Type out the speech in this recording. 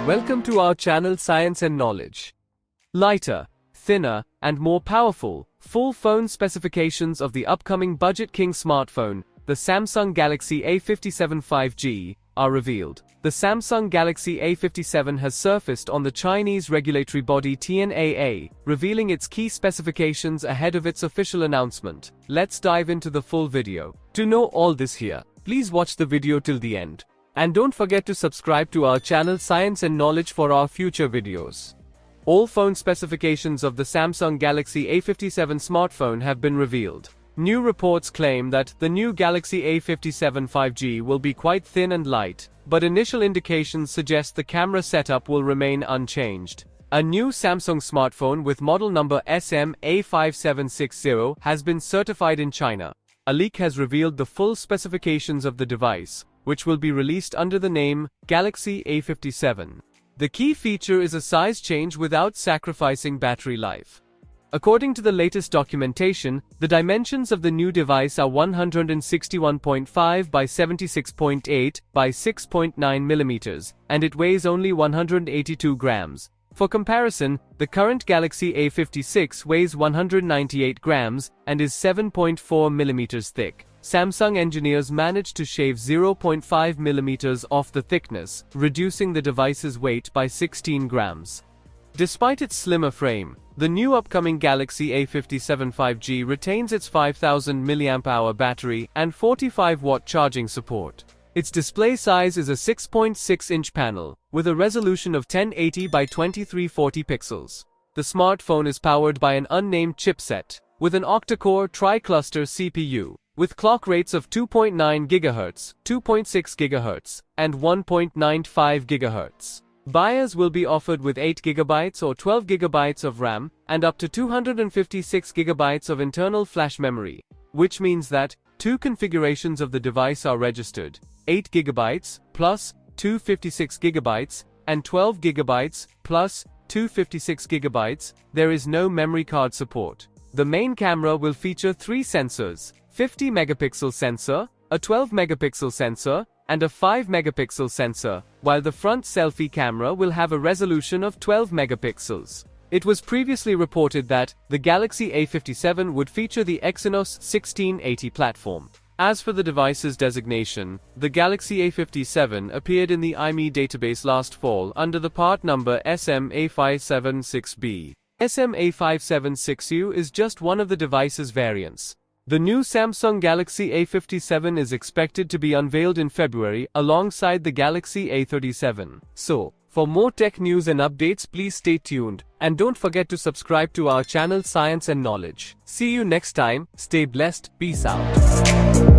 Welcome to our channel Science and Knowledge. Lighter, thinner, and more powerful, full phone specifications of the upcoming Budget King smartphone, the Samsung Galaxy A57 5G, are revealed. The Samsung Galaxy A57 has surfaced on the Chinese regulatory body TENAA, revealing its key specifications ahead of its official announcement. Let's dive into the full video. To know all this here, please watch the video till the end. And don't forget to subscribe to our channel Science and Knowledge for our future videos. All phone specifications of the Samsung Galaxy A57 smartphone have been revealed. New reports claim that the new Galaxy A57 5G will be quite thin and light, but initial indications suggest the camera setup will remain unchanged. A new Samsung smartphone with model number A5760 has been certified in China. A leak has revealed the full specifications of the device, which will be released under the name Galaxy A57. The key feature is a size change without sacrificing battery life. According to the latest documentation, the dimensions of the new device are 161.5 by 76.8 by 6.9 millimeters, and it weighs only 182 grams. For comparison, the current Galaxy A56 weighs 198 grams and is 7.4 millimeters thick. Samsung engineers managed to shave 0.5 millimeters off the thickness, reducing the device's weight by 16 grams. Despite its slimmer frame, the new upcoming Galaxy A57 5G retains its 5000 mAh battery and 45-watt charging support. Its display size is a 6.6-inch panel, with a resolution of 1080 by 2340 pixels. The smartphone is powered by an unnamed chipset, with an octa-core tri-cluster CPU, with clock rates of 2.9 GHz, 2.6 GHz, and 1.95 GHz. Buyers will be offered with 8 GB or 12 GB of RAM, and up to 256 GB of internal flash memory, which means that two configurations of the device are registered: 8 GB plus 256 GB, and 12 GB plus 256 GB. There is no memory card support. The main camera will feature three sensors: 50-megapixel sensor, a 12-megapixel sensor, and a 5-megapixel sensor, while the front selfie camera will have a resolution of 12 megapixels. It was previously reported that the Galaxy A57 would feature the Exynos 1680 platform. As for the device's designation, the Galaxy A57 appeared in the IMEI database last fall under the part number SMA576B. SMA576U is just one of the device's variants. The new Samsung Galaxy A57 is expected to be unveiled in February alongside the Galaxy A37. So, for more tech news and updates, please stay tuned. And don't forget to subscribe to our channel Science and Knowledge. See you next time, stay blessed, peace out.